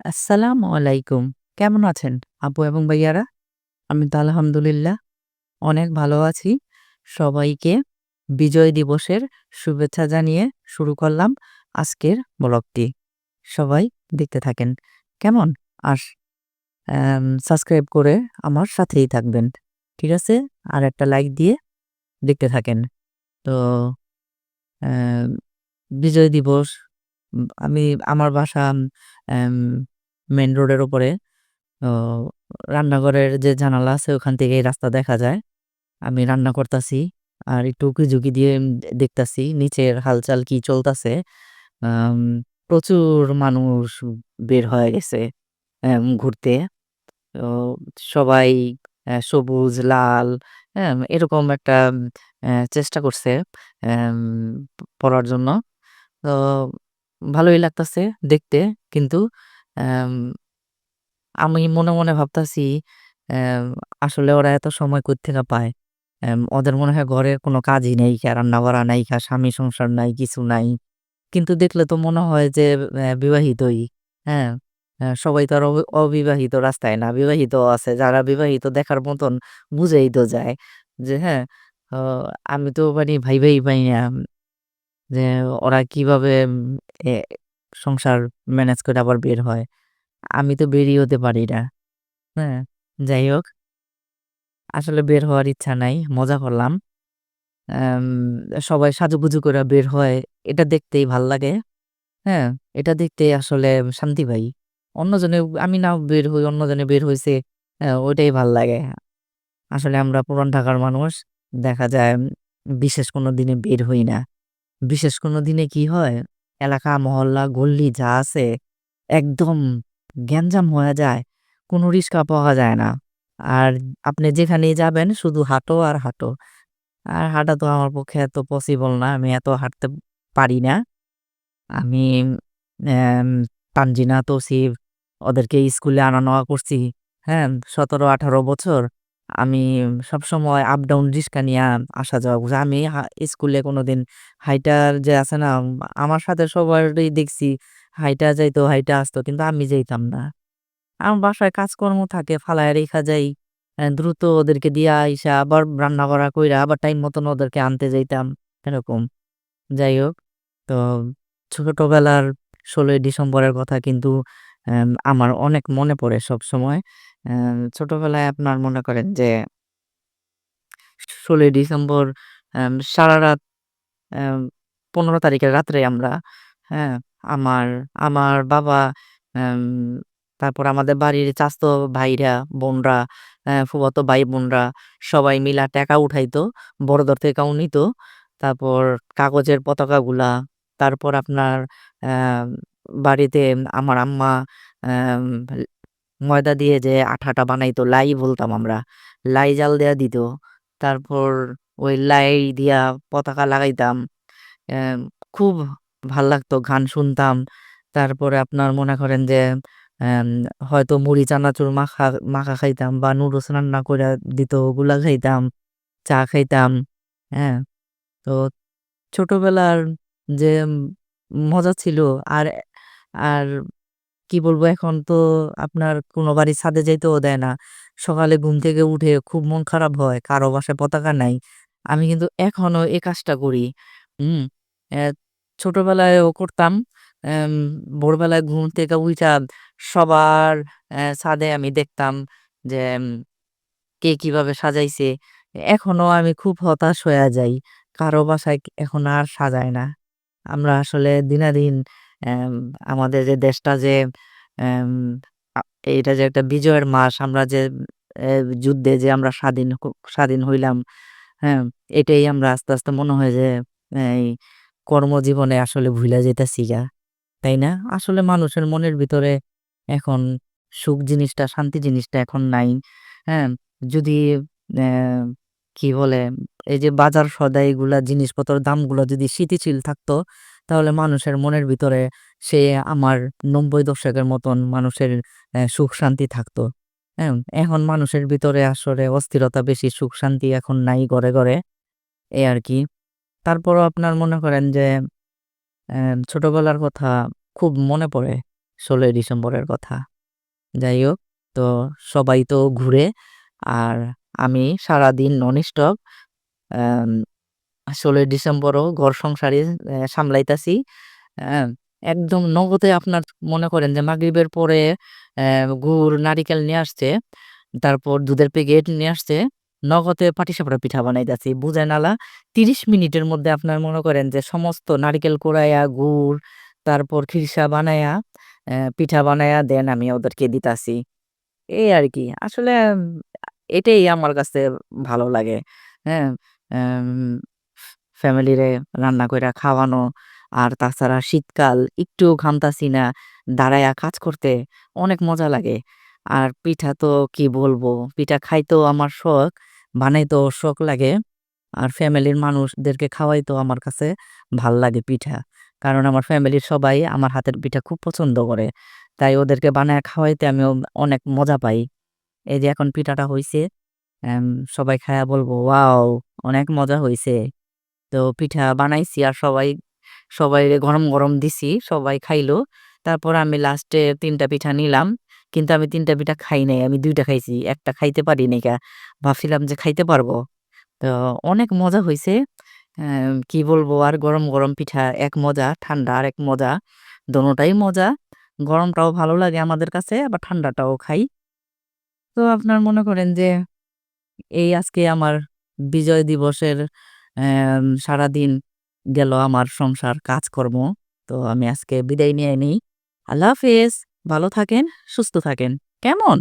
আসসালামু আলাইকুম। কেমন আছেন আপু এবং ভাইয়ারা? আমি তো আলহামদুলিল্লাহ অনেক ভালো আছি। সবাইকে বিজয় দিবসের শুভেচ্ছা জানিয়ে শুরু করলাম আজকের ব্লগটি। সবাই দেখতে থাকেন। কেমন? আর সাবস্ক্রাইব করে আমার সাথেই থাকবেন। ঠিক আছে? আর একটা লাইক দিয়ে দেখতে থাকেন। তো অ্যা বিজয় দিবস আমি আমার বাসা এম মেইন রোডের উপরে। তো রান্নাঘরের যে জানালা আছে ওখান থেকেই রাস্তা দেখা যায়। আমি রান্না করতাছি। আর একটু উকি-ঝুঁকি দিয়ে দেখতাছি নিচের হালচাল কি চলতাছে। আম প্রচুর মানুষ বের হয়ে গেছে ঘুরতে। তো সবাই সবুজ, লাল, এরকম একটা চেষ্টা করছে অ্যাম পড়ার জন্য। তো ভালোই লাগতাছে দেখতে। কিন্তু অ্যাম আমি মনে ভাবতাছি অ্যাম আসলে ওরা এত সময় কোত্থেকে পায়? ওদের মনে হয় ঘরের কোনো কাজই নেইখা, রান্না-বাড়া নাইখা, স্বামী সংসার নাই, কিছু নাই। কিন্তু দেখলে তো মনে হয় যে বিবাহিতই। হ্যাঁ? সবাই তো আর অবিবাহিত রাস্তায় না, বিবাহিতও আছে। যারা বিবাহিত দেখার মতন বুঝেই তো যায় যে হ্যাঁ, অ আমি তো মানে ভাইবাই পাই না যে ওরা কিভাবে এ সংসার ম্যানেজ করে আবার বের হয়। আমি তো বেরই হতে পারি না। হ্যাঁ? যাই হোক, আসলে বের হওয়ার ইচ্ছা নাই। মজা করলাম। অ্যাম সবাই সাজুগুজু কইরা বের হয়। এটা দেখতেই ভাল্লাগে। হ্যাঁ? এটা দেখতেই আসলে শান্তি পাই। অন্যজনে আমি না বের হই, অন্যজনে বের হইছে, ওইটাই ভাল্লাগে। আসলে আমরা পুরান ঢাকার মানুষ। দেখা যায় বিশেষ কোনো দিনে বের হই না। বিশেষ কোনো দিনে কি হয়? এলাকা, মহল্লা, গল্লি যা আছে একদম গ্যাঞ্জাম হয়ে যায়। কোনো রিস্কা পাওয়া যায় না। আর আপনি যেখানেই যাবেন শুধু হাঁটো আর হাঁটো। আর হাঁটা তো আমার পক্ষে এত পসিবল না। আমি এত হাঁটতে পারি না। আমি অ্যাম তানজিনা, তৌসিফ ওদেরকে স্কুলে আনা নেওয়া করছি। হ্যাঁ? ১৭-১৮ বছর। আমি সবসময় আপ ডাউন রিস্কা নিয়া আসা যাওয়া করছি। আমি স্কুলে কোনোদিন হাইটা যে আছে না, আমার সাথে সবারই দেখছি হাইটা যাইতো, হাইটা আসতো। কিন্তু আমি যাইতাম না। আমার বাসায় কাজকর্ম থাকে, ফালাইয়া রেখা যাই। দ্রুত ওদেরকে দিয়া আইসা আবার রান্না-বাড়া কইরা আবার টাইম মতন ওদেরকে আনতে যাইতাম। এরকম। যাই হোক, তো ছোটবেলার ১৬ই ডিসেম্বরের কথা কিন্তু আমার অনেক মনে পড়ে সবসময়। ছোটবেলায় আপনার মনে করেন যে ১৬ই ডিসেম্বর সারারাত অ্যাম ১৫ তারিখের রাত্রে আমরা, হ্যাঁ? আমার আমার বাবা, অ্যাম তারপর আমাদের বাড়ির চাচাতো ভাইরা, বোনরা, ফুফাতো ভাই-বোনরা সবাই মিলা টাকা উঠাইতো। বড়দের থেকেও নিত। তারপর কাগজের পতাকাগুলা, তারপর আপনার অ্যাম বাড়িতে আমার আম্মা অ্যাম ময়দা দিয়ে যে আঠাটা বানাইতো, লাই বলতাম আমরা। লাই জাল দেয়া দিত। তারপর ওই লাই দিয়া পতাকা লাগাইতাম। অ্যাম খুব ভাল লাগতো, গান শুনতাম। তারপরে আপনার মনে করেন যে অ্যাম হয়তো মুড়ি চানাচুর মাখা মাখা খাইতাম বা নুডলস রান্না কইরা দিত, ওগুলা খাইতাম, চা খাইতাম। হ্যাঁ? তো ছোটবেলার যে মজা ছিল আর আর কি বলবো, এখন তো আপনার কোনো বাড়ির ছাদে যাইতেও দেয় না। সকালে ঘুম থেকে উঠে খুব মন খারাপ হয়। কারো বাসায় পতাকা নাই। আমি কিন্তু এখনো এই কাজটা করি। হুম? অ্যা ছোটবেলায়ও করতাম। অ্যাম ভোরবেলায় ঘুম থেকে উইঠা সবার ছাদে আমি দেখতাম যে কে কিভাবে সাজাইছে। এখনো আমি খুব হতাশ হইয়া যাই। কারো বাসায় এখন আর সাজায় না। আমরা আসলে দিনাদিন অ্যাম আমাদের যে দেশটা যে অ্যাম আ এইটা যে একটা বিজয়ের মাস, আমরা যে এ যুদ্ধে যে আমরা স্বাধীন হইলাম, হ্যাঁ? এটাই আমরা আস্তে মনে হয় যে এই কর্মজীবনে আসলে ভুইলা যাইতাছিগা। তাই না? আসলে মানুষের মনের ভিতরে এখন সুখ জিনিসটা, শান্তি জিনিসটা এখন নাই। হ্যাঁ? যদি অ্যা কি বলে, এই যে বাজার সদাই এগুলা জিনিসপত্রের দামগুলা যদি স্থিতিশীল থাকতো, তাহলে মানুষের মনের ভিতরে সে আমার ৯০ দশকের মতন মানুষের সুখ শান্তি থাকতো। হ্যাঁ? এখন মানুষের ভিতরে আসলে অস্থিরতা বেশি, সুখ শান্তি এখন নাই ঘরে। এই আরকি। তারপরও আপনার মনে করেন যে ছোটবেলার কথা খুব মনে পড়ে। 16ই ডিসেম্বরের কথা। যাই হোক, তো সবাই তো ঘুরে আর আমি সারাদিন ননস্টপ আম 16ই ডিসেম্বরও ঘর সংসারই সামলাইতাছি। হ্যাঁ? একদম নগদে আপনার মনে করেন যে মাগরিবের পরে গুড়, নারিকেল নিয়ে আসছে। তারপর দুধের প্যাকেট নিয়ে আসছে। নগদে পাটিসাপটা পিঠা বানাইতাছি। বুঝেন আলা ৩০ মিনিটের মধ্যে আপনার মনে করেন যে সমস্ত নারিকেল কুড়াইয়া, গুড়, তারপর খিরসা বানাইয়া, পিঠা বানাইয়া দেন আমি ওদেরকে দিতাছি। এই আরকি। আসলে এটাই আমার কাছে ভালো লাগে। হ্যাঁ? অ্যাম ফ্যামিলিরে রান্না কইরা খাওয়ানো। আর তাছাড়া শীতকাল একটুও ঘামতাছি না। দাঁড়াইয়া কাজ করতে অনেক মজা লাগে। আর পিঠা তো কি বলবো? পিঠা খাইতেও আমার শখ, বানাইতেও শখ লাগে। আর ফ্যামিলির মানুষদেরকে খাওয়াইতেও আমার কাছে ভাল লাগে পিঠা। কারণ আমার ফ্যামিলির সবাই আমার হাতের পিঠা খুব পছন্দ করে। তাই ওদেরকে বানায়া খাওয়াইতে আমিও অনেক মজা পাই। এই যে এখন পিঠাটা হইছে, অ্যাম সবাই খায়া বলবো, "ওয়াও! অনেক মজা হইছে।" তো পিঠা বানাইছি আর সবাইরে গরম, গরম দিছি। সবাই খাইলো। তারপর আমি লাস্টে ৩ টা পিঠা নিলাম। কিন্তু আমি ৩ টা পিঠা খাই নাই। আমি ২ টা খাইছি। ১ টা খাইতে পারি নাইকা। ভাবছিলাম যে খাইতে পারবো। তো অনেক মজা হইছে। কি বলবো আর গরম, গরম পিঠা এক মজা, ঠান্ডা আরেক মজা। দোনোটাই মজা। গরমটাও ভালো লাগে আমাদের কাছে আবার ঠান্ডাটাও খাই। তো আপনার মনে করেন যে এই আজকে আমার বিজয় দিবসের সারাদিন গেল আমার সংসার, কাজকর্ম। তো আমি আজকে বিদায় নিয়ে নিই। আল্লাহ হাফেজ। ভালো থাকেন, সুস্থ থাকেন। কেমন?